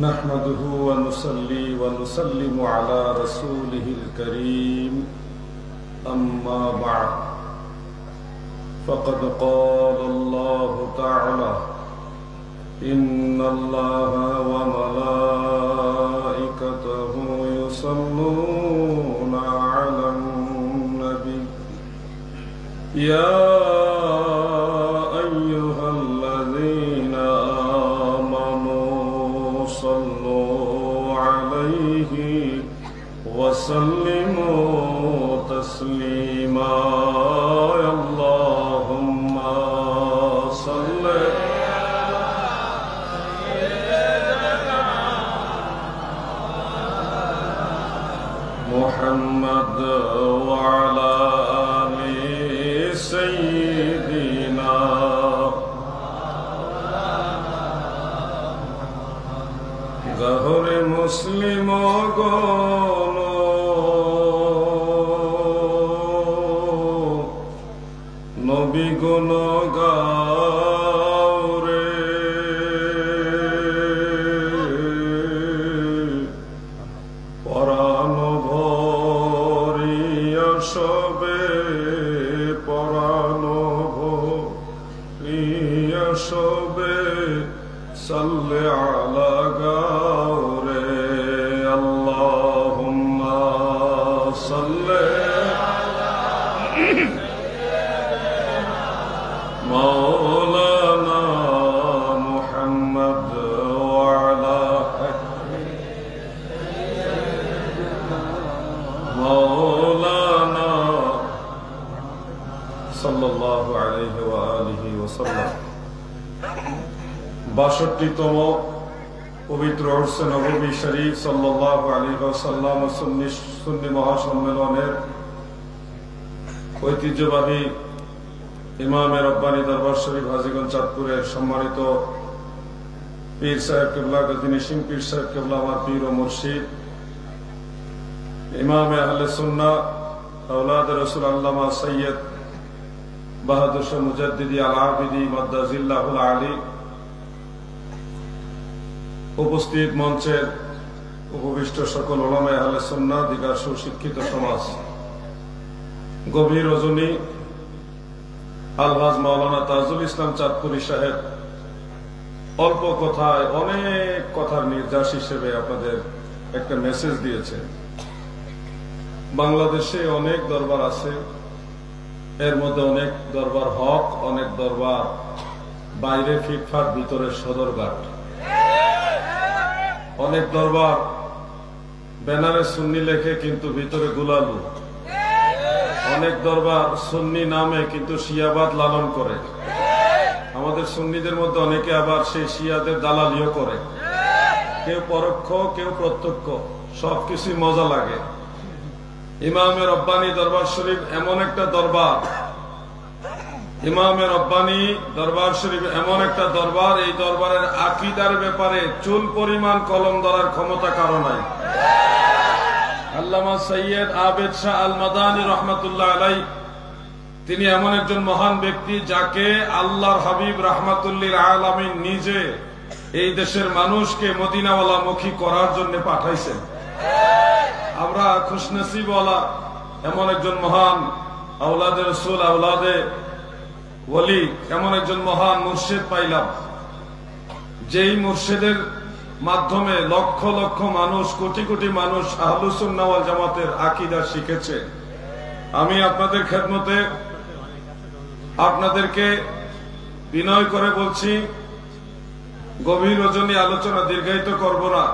نحمده ونصلي ونسلم على رسوله الكريم أما بعد فقد قال الله تعالى إن الله وملائكته يصلون على النبي يا أيها الذين آمنوا صلوا عليه وسلموا تسليما اللهم صل محمد وعلى آل سيدنا গহর মুসলিম গণ নবী গুণ গাও রে পরাণ ভরিয়া সবে পরাণ ভরিয়া সবে সাল্লে আলা গাও রে আল্লাহুম্মা সাল্লি مولانا محمد وعلى مولانا صلى الله عليه وآله وسلم ৬২তম পবিত্র উরসে নববী শরীফ সাল্লাল্লাহু আলাইহি ওয়াসাল্লাম সুন্নি মহাসম্মেলনের ঐতিহ্যবাহী ইমামে রব্বানী দরবার শরীফ হাজীগঞ্জ চাঁদপুরের সম্মানিত পীর সাহেব কেবলা গদি নিশিম পীর সাহেব কেবলা আমার পীর ও মুর্শিদ ইমামে আহলে সুন্নাহ আওলাদ রাসূল আল্লামা সৈয়দ বাহাদুর শাহ মুজাদ্দিদি আল আবিদি মাদ্দাজিল্লাহুল আলী, উপস্থিত মঞ্চের উপবিষ্ট সকল উলামায়ে আহলে সুন্নাহ দিগার সুশিক্ষিত সমাজ, গভীর রজনী আলহাজ মাওলানা তাজুল ইসলাম চাঁদপুরী সাহেব অল্প কথায় অনেক কথার নির্যাস হিসেবে আপনাদের একটা মেসেজ দিয়েছে। বাংলাদেশে অনেক দরবার আছে, এর মধ্যে অনেক দরবার হক, অনেক দরবার বাইরে ফিটফাট, ভিতরে সদরঘাট। অনেক দরবার ব্যানারে সুন্নি লেখে কিন্তু ভিতরে গুলালু। অনেক দরবার সুন্নি নামে কিন্তু শিয়াবাদ লালন করে। আমাদের সুন্নিদের মধ্যে অনেকে আবার সেই শিয়াদের দালালিও করে, কেউ পরোক্ষ কেউ প্রত্যক্ষ, সবকিছুই মজা লাগে। ইমামে রব্বানী দরবার শরীফ এমন একটা দরবার, ইমামে রব্বানী দরবার শরীফ এমন একটা দরবার, এই দরবারের আকীদার ব্যাপারে চুল পরিমাণ কলম ধরার ক্ষমতা কারো নাই। আল্লামা সৈয়দ আবেদ শাহ আল মাদানী রহমাতুল্লাহ আলাইহি, তিনি এমন একজন মহান ব্যক্তি যাকে আল্লাহর হাবিব রাহমাতুল্লিল আলামিন নিজে এই দেশের মানুষকে মদিনাওয়ালা মুখী করার জন্য পাঠাইছেন। আমরা খুশনসিবওয়ালা এমন একজন মহান আওলাদে রাসূল, আওলাদে ওলি, এমন একজন মহান মুর্শিদ পাইলাম, যেই মুর্শিদের মাধ্যমে লক্ষ লক্ষ মানুষ, কোটি কোটি মানুষ আহলুস সুন্নাহ ওয়াল জামাতের আকীদা শিখেছে। আমি আপনাদের খেদমতে আপনাদেরকে বিনয় করে বলছি, গভীর রজনী আলোচনা দীর্ঘায়িত করব না,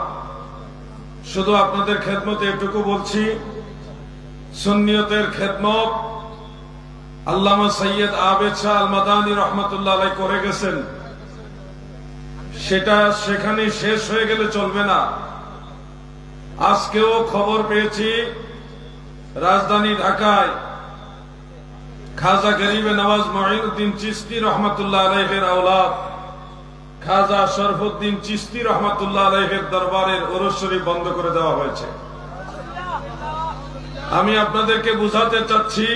শুধু আপনাদের খেদমতে এটুকু বলছি, সুন্নিয়তের খেদমত আল্লামা সৈয়দ আবেদ শাহ আল মাদানী রহমাতুল্লাহ আলাইহি করে গেছেন, সেটা সেখানে শেষ হয়ে গেলে চলবে না। আজকেও খবর পেয়েছি রাজধানী ঢাকায় খাজা গরিবে নওয়াজ মুঈনুদ্দিন চিশতি রহমাতুল্লাহ আলাইহির আওলাদ খাজা শরফুদ্দিন চিশতি রহমাতুল্লাহ আলাইহির দরবারের ওরস শরীফ বন্ধ করে দেওয়া হয়েছে। আমি আপনাদেরকে বুঝাতে চাচ্ছি,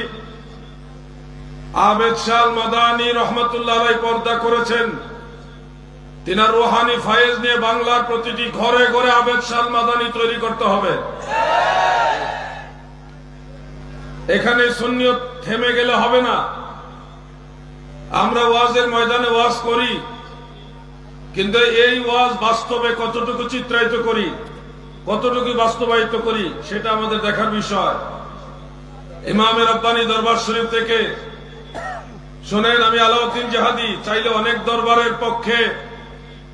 আবেদ শাহ মাদানী রহমতুল্লাহ আলাইহি পর্দা করেছেন, তিনার রুহানি ফায়েজ নিয়ে বাংলার প্রতিটি ঘরে ঘরে আবেদ শাহ মাদানী তৈরি করতে হবে। এখানে সুন্নিয়ত থেমে গেলে হবে না। আমরা ওয়াজের ময়দানে ওয়াজ করি, কিন্তু এই ওয়াজ বাস্তবে কতটুকু চিত্রায়িত করি, কতটুকু বাস্তবায়িত করি, সেটা আমাদের দেখার বিষয়। ইমামে রব্বানী দরবার শরীফ থেকে শোনেন, আমি আলাউদ্দিন জাহাদি, চাইলে অনেক দরবারের পক্ষে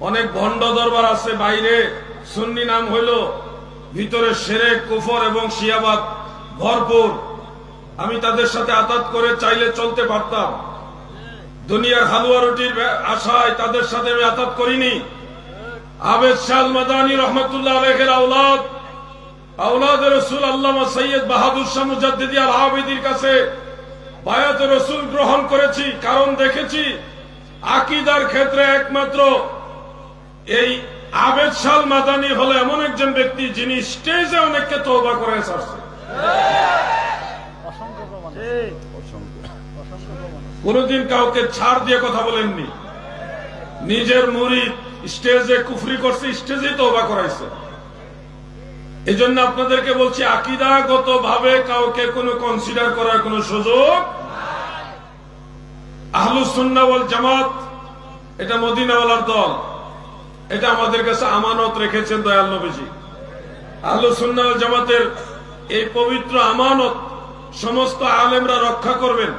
অনেক ভণ্ড দরবার আছে বাইরে, সুন্নি নাম হইল, ভিতরে শিরক কুফর এবং শিয়াবাদ ভরপুর। আমি তাদের সাথে আতাত করে চাইলে চলতে পারতাম। দুনিয়ার হালুয়া রুটির আশায় তাদের সাথে আমি আতাত করিনি। আবেদ শাহ মাদানী রহমতুল্লাহ আলাইহির আওলাদ রাসূল আল্লামা সৈয়দ বাহাদুর শাহ মুজাদ্দিদি আল আবিদির কাছে বায়াত রাসূল গ্রহণ করেছি, কারণ দেখেছি আকীদার ক্ষেত্রে একমাত্র এই আবেদ শাহ মাদানী হলো এমন একজন ব্যক্তি যিনি স্টেজে অনেককে তওবা করে ছাড়ছে। কোনদিন কাউকে ছাড় দিয়ে কথা বলেননি। নিজের মুরিদ স্টেজে কুফরি করছে, স্টেজে তওবা করাইছে। এই জন্য আপনাদেরকে বলছি, আকীদাগত ভাবে কাউকে কোনো কনসিডার করার কোনো সুযোগ। আহলুস সুন্নাহ ওয়াল জামাত এটা মদিনাওয়ালার দল, এটা আমাদের কাছে আমানত রেখেছেন দয়াল নবীজি। আহলুস সুন্নাহ ওয়াল জামাতের এই পবিত্র আমানত সমস্ত আলেমরা রক্ষা করবেন।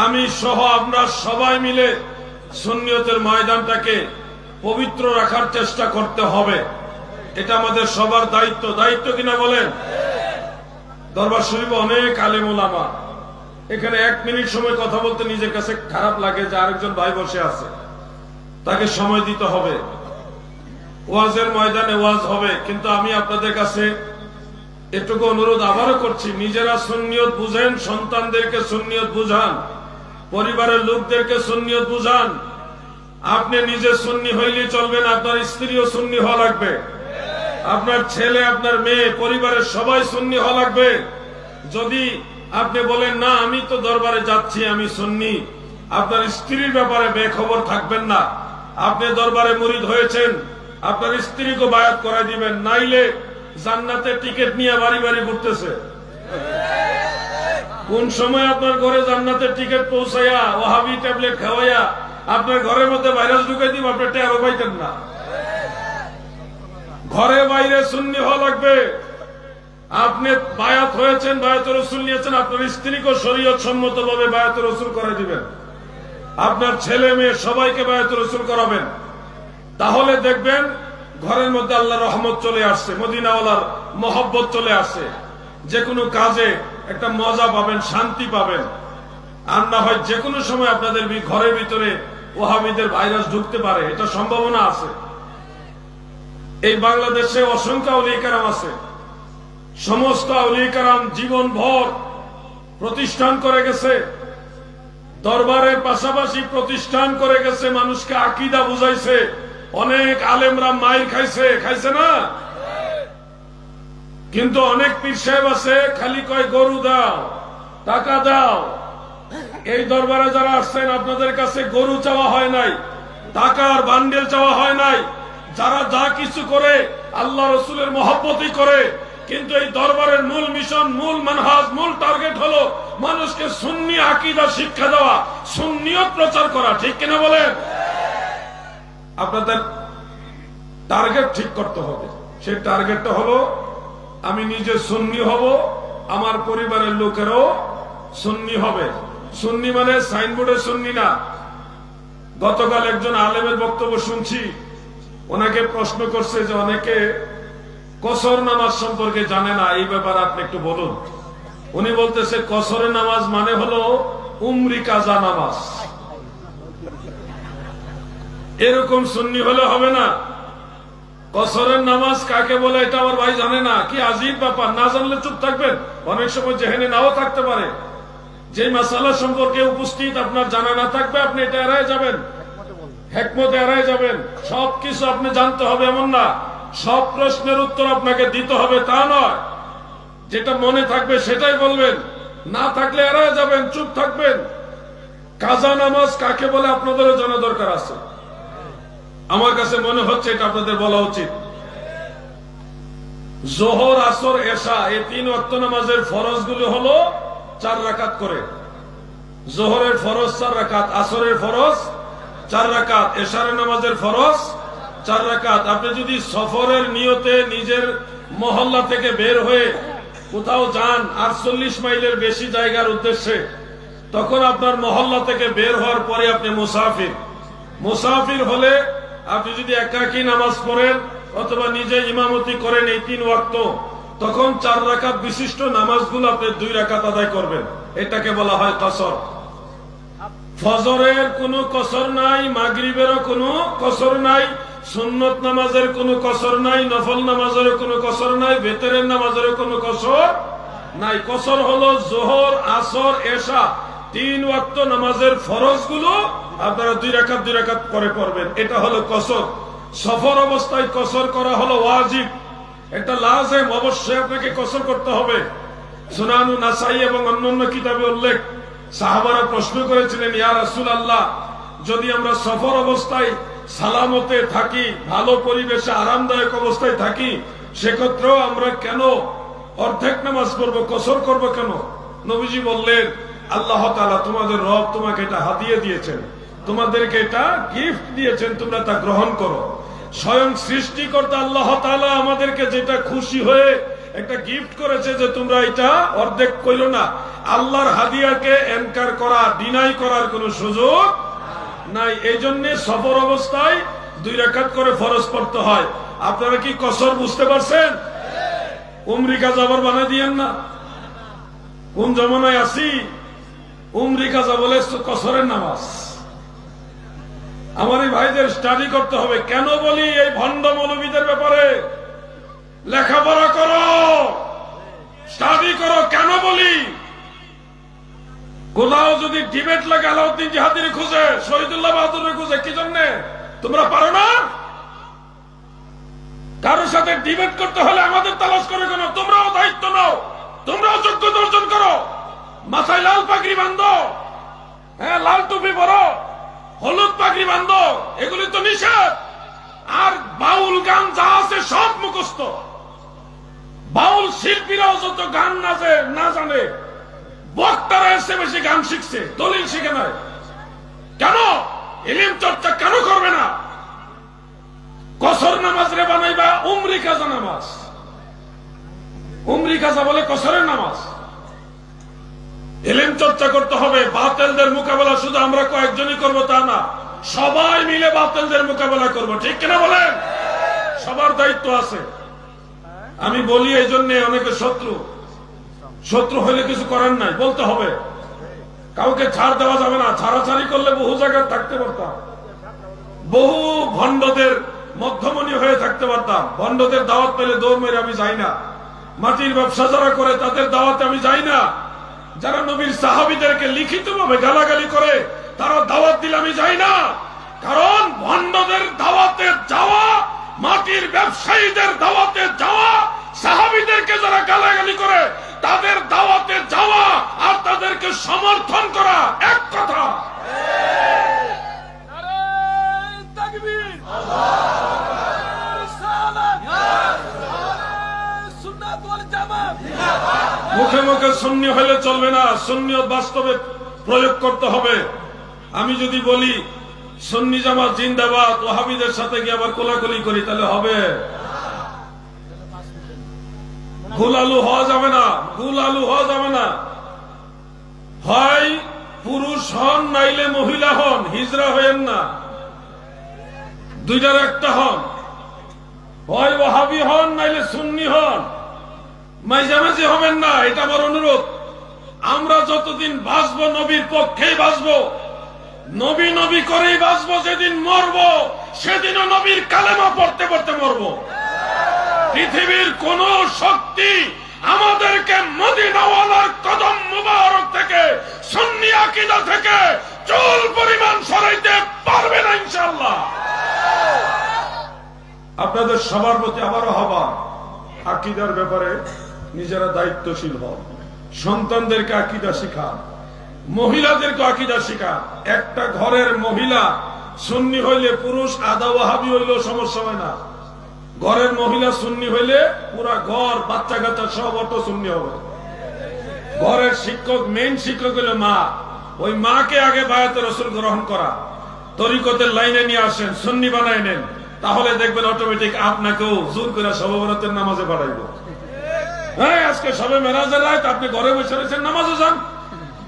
আমি সহ আমরা সবাই মিলে সুন্নিয়তের ময়দানটাকে পবিত্র রাখার চেষ্টা করতে হবে। এটা আমাদের সবার দায়িত্ব। দায়িত্ব কিনা বলেন? দরবার শরীফে অনেক আলেম ওলামা, এখানে 1 মিনিট সময় কথা বলতে নিজের কাছে খারাপ লাগে যে আরেকজন ভাই বসে আছে, তাকে সময় দিতে হবে। ওয়াজের ময়দানে ওয়াজ হবে, কিন্তু আমি আপনাদের কাছে এটুকু অনুরোধ আবারও করছি, নিজেরা সুন্নিয়ত বুঝেন, সন্তানদেরকে সুন্নিয়ত বুঝান, পরিবারের লোকদেরকে সুন্নিয়ত বুঝান। আপনি নিজে সুন্নি হইলে চলবে না, আপনার স্ত্রীও সুন্নি হওয়া লাগবে, আপনার ছেলে, আপনার মেয়ে, পরিবারের সবাই সুন্নি হওয়া লাগবে। যদি আপনি বলেন না আমি তো দরবারে যাচ্ছি, আমি সুন্নি, আপনার স্ত্রীর ব্যাপারে বেখবর থাকবেন না। আপনি দরবারে মুরিদ হয়েছেন, আপনার স্ত্রীকে বায়াত করাই দিবেন, নাইলে জান্নাতের টিকিট নিয়ে বাড়ি বাড়ি ঘুরতেছে। কোন সময় আপনার ঘরে জান্নাতের টিকিট পৌঁছাইয়া ওয়াহাবি ট্যাবলেট খাওয়াইয়া আপনার ঘরের মধ্যে ভাইরাস ঢুকাই দিব, আপনি টেরও পাইতেন না। ঘরে বাইরে সুন্নি হওয়া লাগবে। আপনি বায়াত হয়েছেন, বায়াত রাসূল নিয়েছেন, আপনার স্ত্রীকে শরীয়ত সম্মত ভাবে বায়াত রাসূল করাই দিবেন, আপনার ছেলে মেয়ে সবাইকে বায়াত রাসূল করাবেন। তাহলে দেখবেন ঘরের মধ্যে আল্লাহর রহমত চলে আসছে, মদিনাওয়ালার মহব্বত চলে আসছে। যে কোনো কাজে একটা মজা পাবেন, শান্তি পাবেন। আর না হয় যে কোনো সময় আপনাদের ঘরের ভিতরে ওয়াহাবিদের ভাইরাস ঢুকতে পারে, এটা সম্ভাবনা আছে। এই বাংলাদেশে অসংখ্য আউলিয়া কেরাম আছে, সমস্ত আউলিয়া কেরাম জীবন ভর প্রতিষ্ঠান করে গেছে, দরবারের পাশাপাশি প্রতিষ্ঠান করে গেছে, মানুষকে আকীদা বুঝাইছে। অনেক আলেমরা মাইর খাইছে না? কিন্তু অনেক পীর সাহেব আছে খালি কয় গরু দাও, টাকা দাও। এই দরবারে যারা আসছেন আপনাদের কাছে গরু চাওয়া হয় নাই, টাকার বান্ডেল চাওয়া হয় নাই। যারা যা কিছু করে আল্লাহ রসুলের মহব্বতই করে, কিন্তু এই দরবারের মূল মিশন, মূল মানহাজ, মূল টার্গেট হলো মানুষকে সুন্নি আকীদা শিক্ষা দেওয়া, সুন্নিয়ত প্রচার করা। ঠিক কিনা বলেন? আপনাদের টার্গেট ঠিক করতে হবে। সেই টার্গেটটা হলো আমি নিজে সুন্নি হব, আমার পরিবারের লোকেরও সুন্নি হবে। সুন্নি মানে সাইনবোর্ডে সুন্নি না। গতকাল একজন আলেমের বক্তব্য শুনছি, ওনাকে প্রশ্ন করছে যে অনেকে কসর নামাজ সম্পর্কে জানে না, এই ব্যাপারে আপনি একটু বলুন। উনি বলতেছে কসরের নামাজ মানে হলো উমরি কাজা নামাজ। এরকম সুন্নি হলে হবে না। কসরের নামাজ কাকে বলে এটা আমার ভাই জানে না, কি আজীব ব্যাপার। না জানলে চুপ থাকবেন, অনেক সময় জেহেনে নাও থাকতে পারে। যে মাসালা সম্পর্কে উপস্থিত আপনার জানা না থাকবে, আপনি এটা এড়ায় যাবেন, হেকমতে এড়ায় যাবেন। সবকিছু আপনি জানতে হবে এমন না, সব প্রশ্নের উত্তর আপনাকে দিতে হবে তা নয়। যেটা মনে থাকবে সেটাই বলবেন, না থাকলে এড়ায় যাবেন, চুপ থাকবেন। কাজা নামাজ কাকে বলে আপনাদেরও জানা দরকার আছে। আমার কাছে মনে হচ্ছে এটা আপনাদের বলা উচিত। জোহর, আসর, এশা এই 3 ওয়াক্ত নামাজের ফরজগুলো হলো 4 রাকাত করে। জোহরের ফরজ 4 রাকাত, আসরের ফরজ 4 রাকাত, এশারের নামাজের ফরজ 4 রাকাত। আপনি যদি সফরের নিয়তে নিজের মহল্লা থেকে বের হয়ে কোথাও যান 48 মাইলের বেশি জায়গার উদ্দেশ্যে, তখন আপনার মহল্লা থেকে বের হওয়ার পরে আপনি মুসাফির। মুসাফির হলে আপনি যদি একাকী নামাজ পড়েন অথবা নিজে ইমামতি করেন এই 3 ওয়াক্ত, তখন 4 রাকাত বিশিষ্ট নামাজগুলো আপনি 2 রাকাত আদায় করবেন। এটাকে বলা হয় কসর। ফজরের কোনো কসর নাই, মাগরিবেরও কোনো কসর নাই, সুন্নত নামাজের কোনো কসর নাই, নফল নামাজের কোনো কসর নাই, বেতরের নামাজের কোনো কসর নাই। কসর হলো জোহর, আসর, এশা 3 ওয়াক্ত নামাজের ফরজগুলো আপনারা 2 রাকাত 2 রাকাত করে পড়বেন। এটা হলো কসর। সফর অবস্থায় কসর করা হলো ওয়াজিব, এটা লাজিম, অবশ্যই আপনাকে কসর করতে হবে। সুনানু নাসাই এবং অন্যান্য কিতাবে উল্লেখ, সাহাবারা প্রশ্ন করেছিলেন, ইয়া রাসূলুল্লাহ, যদি আমরা সফর অবস্থায় সালামতে থাকি, ভালো পরিবেশে আরামদায়ক অবস্থায় থাকি, সেক্ষেত্রেও আমরা কেন অর্ধেক নামাজ পড়বো, কসর করবো কেন? নবীজি বললেন, আল্লাহ তাআলা তোমাদের রব তোমাকে এটা হাদিয়া দিয়েছেন, তোমাদেরকে এটা গিফট দিয়েছেন, তোমরা তা গ্রহণ করো। স্বয়ং সৃষ্টিকর্তা আল্লাহ তাআলা আমাদেরকে যেটা খুশি হয়ে একটা গিফট করেছে যে তোমরা এটা অর্ধেক কইরো না, আল্লাহর হাদিয়াকে এনকার করা, ডিনাই করার কোনো সুযোগ নাই। এই জন্য সফর অবস্থায় 2 রাকাত করে ফরজ পড়তে হয়। আপনারা কি কসর বুঝতে পারছেন? উমরিকা যাবার বানাই দিয়েন না। কোন জমানায় আছি, উমরিকা যা বলে কসরের নামাজ। আমার এই ভাইদের স্টাডি করতে হবে। কেন বলি? এই ভণ্ড মৌলবীদের ব্যাপারে লেখাপড়া করো, স্টাডি করো। কেন বলি? কোথাও যদি ডিবেট লাগে আলাউদ্দিন জিহাদির খুঁজে, শহীদুল্লাহ বাহাদুরের খুঁজে, কি জন্যে? তোমরা পারো না? কারোর সাথে ডিবেট করতে হলে আমাদের তালাশ করে কেন? তোমরাও দায়িত্ব নাও, তোমরাও যোগ্যতা অর্জন করো। মাথায় লাল পাগড়ি বাঁধো, হ্যাঁ, লাল টুপি পরো, হলুদ পাগড়ি বাঁধো, এগুলি তো নিষেধ। আর বাউল গান যা আছে সব মুখস্থ। বাউল শিল্পীরাও যত গান না জানে, বক্তারা এসে বেশি গান শিখছে, দলিল শিখে নাই। কেন? ইলম চর্চা কেন করবে না? কসর নামাজ রে বানাইবা উমরি কাজা নামাজ। উমরি কাজা বলে কসরের নামাজ। ইলম চর্চা করতে হবে। বাতিলদের মোকাবেলা শুধু আমরা কয়েকজনই করবো তা না, সবাই মিলে বাতিলদের মোকাবেলা করবো। ঠিক কিনা বলেন? সবার দায়িত্ব আছে। আমি বলি এই জন্য অনেকে শত্রু হইলে কিছু করার নাই, বলতে হবে। কাউকে ছাড় দেওয়া যাবে না। ছাড়াছাড়ি করলে বহু জায়গায় থাকতে পারতাম, বহু ভণ্ডদের মধ্যমণি হয়ে থাকতে পারতাম। ভণ্ডদের দাওয়াত পেলে দৌড় মেরে আমি যাই না। মাটির ব্যবসা যারা করে তাদের দাওয়াতে আমি যাই না। যারা নবীর সাহাবীদেরকে লিখিত ভাবে গালাগালি করে তারা দাওয়াত দিলে আমি যাই না। কারণ ভণ্ডদের দাওয়াতে যাওয়া, মাটির ব্যবসায়ীদের দাওয়াতে যাওয়া, সাহাবীদেরকে যারা গালাগালি করে তাদের দাওয়াতে যাওয়া আর তাদেরকে সমর্থন করা এক কথা। মুখে মুখে সুন্নি হলে চলবে না, সুন্নিয়ত বাস্তবে প্রয়োগ করতে হবে। আমি যদি বলি সুন্নি জামাত জিন্দাবাদ, ওয়াহাবীদের সাথে গিয়ে আবার কোলাকুলি করি, তাহলে হবে? গুলালু হওয়া যাবে না, গুলালু হওয়া যাবে না। হয় পুরুষ হন নাইলে মহিলা হন, হিজরা হইেন না, দুইটার একটা হন। হয় ওয়াহাবী হন নাইলে সুন্নি হন, মাঝামাঝি হবেন না। এটা আমার অনুরোধ। আমরা যতদিন বাঁচবো নবীর পক্ষেই বাঁচবো, নবী নবী করেই বাঁচবো। যেদিন মরবো সেদিনও নবীর কালেমা পড়তে পড়তে মরবো। পৃথিবীর কোন শক্তি আমাদেরকে মদিনাওয়ালার কদম মুবারক থেকে, সুন্নি আকীদা থেকে চুল পরিমাণ সরাইতে পারবে না ইনশাআল্লাহ। আপনাদের সবার প্রতি আবারও আহ্বান, আকীদার ব্যাপারে নিজেরা দায়িত্বশীল হন। সন্তানদেরকে আকীদা শিখান, মহিলাদেরকে আকীদা শিখান। একটা ঘরের মহিলা সুন্নি হইলে পুরুষ আধা ওয়াহাবি হইলেও সমস্যা হয় না। ঘরের মহিলা সুন্নি হইলে পুরা ঘর বাচ্চা কাচ্চা সব অটো সুন্নি হবে। ঘরের শিক্ষক মেইন শিক্ষক হইল মা, ওই মাকে আগে বায়াতে রসুল গ্রহণ করা, তরিকতের লাইনে নিয়ে আসেন, সুন্নি বানায় নেন, তাহলে দেখবেন অটোমেটিক আপনাকেও জোর করে শবে বরাতের নামাজে পাঠাইব। হ্যাঁ, আজকে সবে মেরাজের রাত, আপনি ঘরে বসে রয়েছেন, নামাজে যান,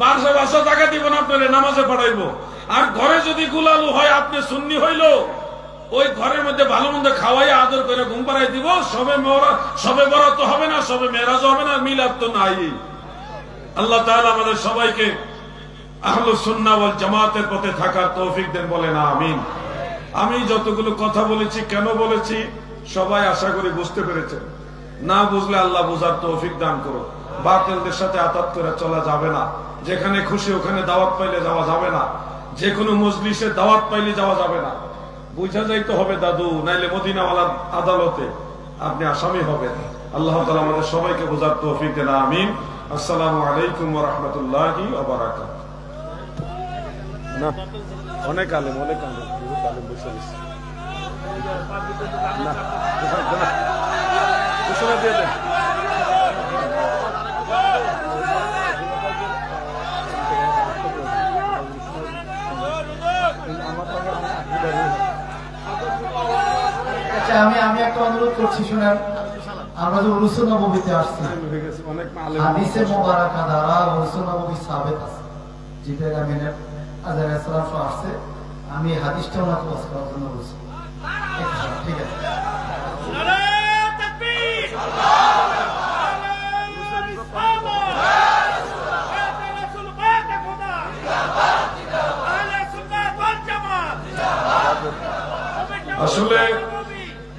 500 টাকা দিব না, আপনার নামাজে পাঠাইবো। আর ঘরে যদি গুলালু হয়, আপনি সুন্নি হইল, ওই ঘরের মধ্যে ভালো মন্দ খাওয়াই আদর করে ঘুম পাড়াই দিব। সবে বরাত হবে না, সবে মেরাজ হবে না, মিলাদ তো নাই। আল্লাহ তাআলা আমাদের সবাইকে আহলুস সুন্নাহ ওয়াল জামাতের পথে থাকার তৌফিক দেন, বলেন আমিন। আমি যতগুলো কথা বলেছি, কেন বলেছি, সবাই আশা করি বুঝতে পেরেছেন। না বুঝলে আল্লাহ বুঝার তৌফিক দান করো। বাতিলদের সাথে আতাত করে চলা যাবে না। যেখানে খুশি ওখানে দাওয়াত পাইলে যাওয়া যাবে না। যে কোনো মজলিসে দাওয়াত পাইলে যাওয়া যাবে না। বুঝা যাইতে হবে দাদু, নাইলে মদিনাওয়ালার আদালতে আপনি আসামি হবেন। আল্লাহ তাআলা আমাদের সবাইকে বুঝার তৌফিক দেন, আমিন। আসসালামু আলাইকুম ওয়া রাহমাতুল্লাহি ওয়া বারাকাতুহু। না, অনেক আলেম বসে গেছে। না, ঘোষণা দিয়ে দেন। আচ্ছা, আমি একটা অনুরোধ করছি, শুনেন। আমরা যে উরুস নববীতে আসছি, হাদিসে মুবারাকা দ্বারা উরুস নববী সাবিত আছে, জিবরাইল আমিনের আলাইহিস সালাম সহ আসছে। আমি হাদিসটা ওনাকে ওয়াজ করার জন্য বলছি। ঠিক আছে, নারায়ে তাকবীর, আসলে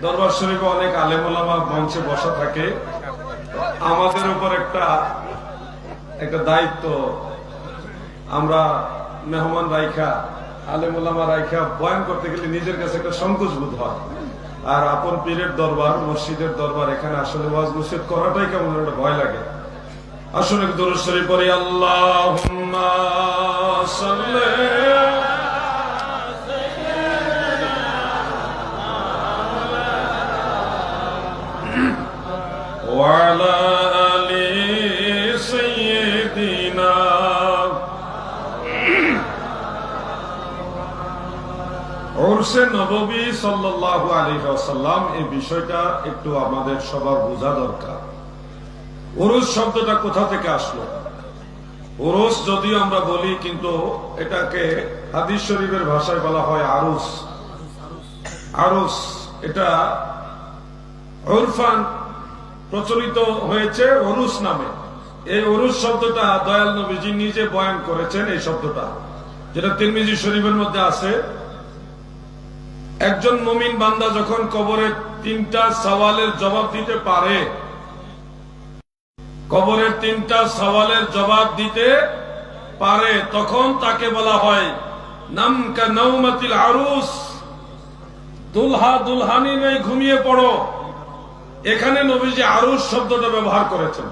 দরবার শরীফে অনেক আলেম ওলামা মঞ্চে বসা থাকে। আমাদের উপর একটা দায়িত্ব, আমরা মেহমান রাইখা, আলেম ওলামা রাইখা বয়ান করতে গেলে নিজের কাছে একটা সংকোচ বোধ হয়। আর আপন পীরের দরবার, মসজিদের দরবার, এখানে আসলে ওয়াজ নসিহত করাটাই কেমন একটা ভয় লাগে। আসলে দরুদ শরীফ পড়ি, আল্লাহুম্মা সাল্লি وعلى آل سيدنا উরসে নববী সাল্লাল্লাহু আলাইহি ওয়াসাল্লাম। এই বিষয়টা একটু আমাদের সবার বোঝা দরকার। উরুস শব্দটা কোথা থেকে আসলো? উরুস যদিও আমরা বলি, কিন্তু এটাকে হাদিস শরীফের ভাষায় বলা হয় আরুস। আরুস এটা উরফান প্রচলিত হয়েছে উরুস নামে। এই উরুস শব্দটা দয়াল নবীজি নিজে বয়ান করেছেন। এই শব্দটা যেটা তিরমিজি শরীফের মধ্যে আছে, একজন মুমিন বান্দা যখন কবরের 3টা সওয়ালের জবাব দিতে পারে, কবরের 3টা সওয়ালের জবাব দিতে পারে, তখন তাকে বলা হয় নাম কা নাউমাতিল আরুস, দুলহা দুলহানি নেই, ঘুমিয়ে পড়ো। এখানে নবীজি আরুস শব্দটা ব্যবহার করেছেন।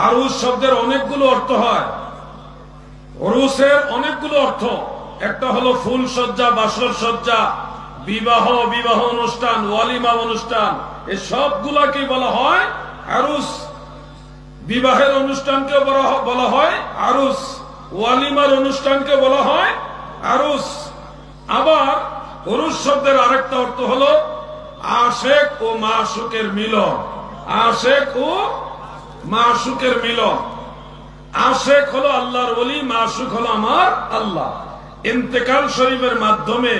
আরুস শব্দের অনেকগুলো অর্থ হয়, উরুসের অনেকগুলো অর্থ। একটা হলো ফুল সজ্জা, বাসর সজ্জা, বিবাহ অনুষ্ঠান, ওয়ালিমা অনুষ্ঠান, এই সবগুলাকে বলা হয় আরুস। বিবাহের অনুষ্ঠানকে বলা হয় আরুস, ওয়ালিমার অনুষ্ঠানকে বলা হয় আরুস। আবার উরুস শব্দের আরেকটা অর্থ হলো আশেক ও মাশুকের মিলন। আশেক ও মাশুকের মিলন। আশেক হলো আল্লাহর ওলি, মাশুক হলো আমার আল্লাহ। ইন্তেকাল শরীফের মাধ্যমে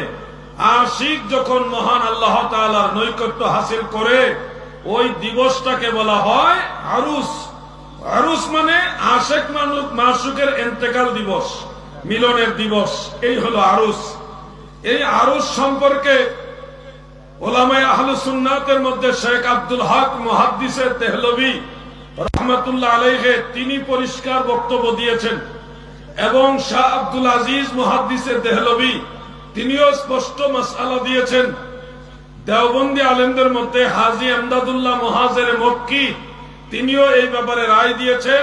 আশিক যখন মহান আল্লাহ তাআলার নৈকট্য হাসিল করে, ওই দিবসটাকে বলা হয় আরুস। আরুস মানে আশেক মাশুকের ইন্তেকাল দিবস, মিলনের দিবস, এই হলো আরুস। এই আরুস সম্পর্কে ওলামায়ে আহলুস সুন্নাতের মধ্যে শেখ আব্দুল হক মুহাদ্দিসে দেহলভী রাহমাতুল্লাহ আলাইহি তিনি পরিষ্কার বক্তব্য দিয়েছেন, এবং শাহ আব্দুল আজিজ মুহাদ্দিসে দেহলভী তিনিও স্পষ্ট মাসআলা দিয়েছেন। দেওবন্দি আলেমদের মধ্যে হাজী আমদাদুল্লাহ মুহাজির মক্কি তিনিও এই ব্যাপারে রায় দিয়েছেন,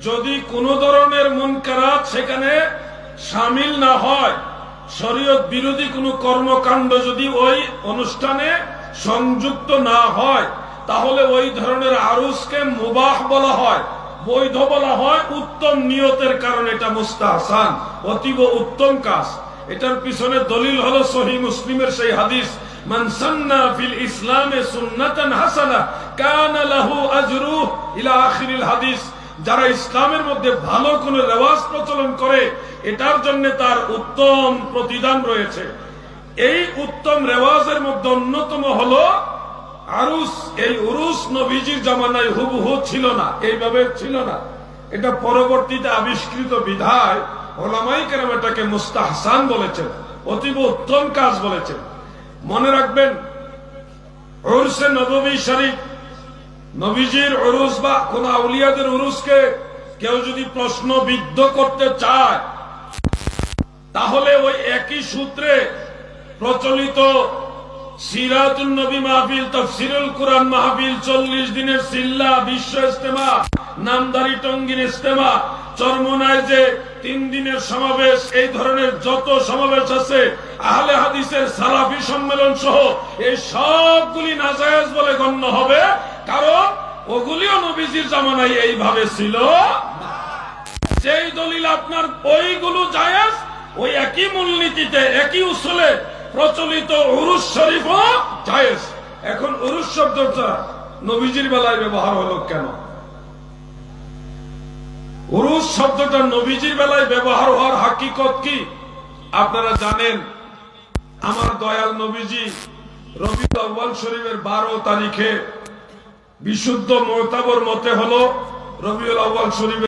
যদি কোন ধরনের মুনকারাত সেখানে শামিল না হয়, শরীয়ত বিরোধী কোনো কর্মকাণ্ড যদি ওই অনুষ্ঠানে সংযুক্ত না হয়, তাহলে ওই ধরনের আরুসকে মুবাহ বলা হয়, বৈধ বলা হয়। উত্তম নিয়তের কারণে এটা মুস্তাহসান, অতীব উত্তম কাজ। এটার পিছনে দলিল হলো সহিহ মুসলিমের সেই হাদিস, মান সান্না ফিল ইসলামে সুন্নাতান হাসানা কানা লাহু আজরুহু ইলা আখিরিল হাদিস। যারা ইসলামের মধ্যে ভালো কোন রেওয়াজ প্রচলন করে, এটার জন্য তার উত্তম প্রতিদান রয়েছে। এই উত্তম রেওয়াজের মধ্যে অন্যতম হলো আরুস। এই উরুস নবীজির জামানায় হুবহু ছিল না, এইভাবে ছিল না। এটা পরবর্তীতে আবিষ্কৃত বিধায় ওলামায়ে কেরাম এটাকে মুস্তাহসান বলেছেন, অতীব উত্তম কাজ বলেছেন। মনে রাখবেন, উরসে নববী শরীফ, নবীজির উরুস বা কোন আউলিয়াদের উরুসকে কেউ যদি প্রশ্নবিদ্ধ করতে চায়, তাহলে ওই একই সূত্রে প্রচলিত সিরাতুন নবী মাহফিল, তাফসিরুল কুরআন মাহফিল, 40 দিনের সিল্লা, বিশ্ব ইজতেমা, নামদারি টঙ্গীর ইজতেমা, চরমোনায় যে 3 দিনের সমাবেশ, এই ধরনের যত সমাবেশ আছে, আহলে হাদিসের সালাফি সম্মেলন সহ এই সবগুলি নাজায়েজ বলে গণ্য হবে, কারণ ওগুলিও নবীজির জামানায় এইভাবে ছিল না। যেই দলিল আপনার ওইগুলো জায়েজ, ওই একই মূলনীতিতে, একই উসুলে প্রচলিত উরুস শরীফও জায়েজ। এখন উরুস শব্দটা নবীজির বেলায় ব্যবহার হলো কেন? উরুস শব্দটা নবীজির বেলায় ব্যবহার হওয়ার হাকিকত কি আপনারা জানেন? আমার দয়াল নবীজি রবিউল আউয়াল শরীফের 12 তারিখে বিশুদ্ধ মুতাবার মতে হলো রবিউল আউয়াল শরীফ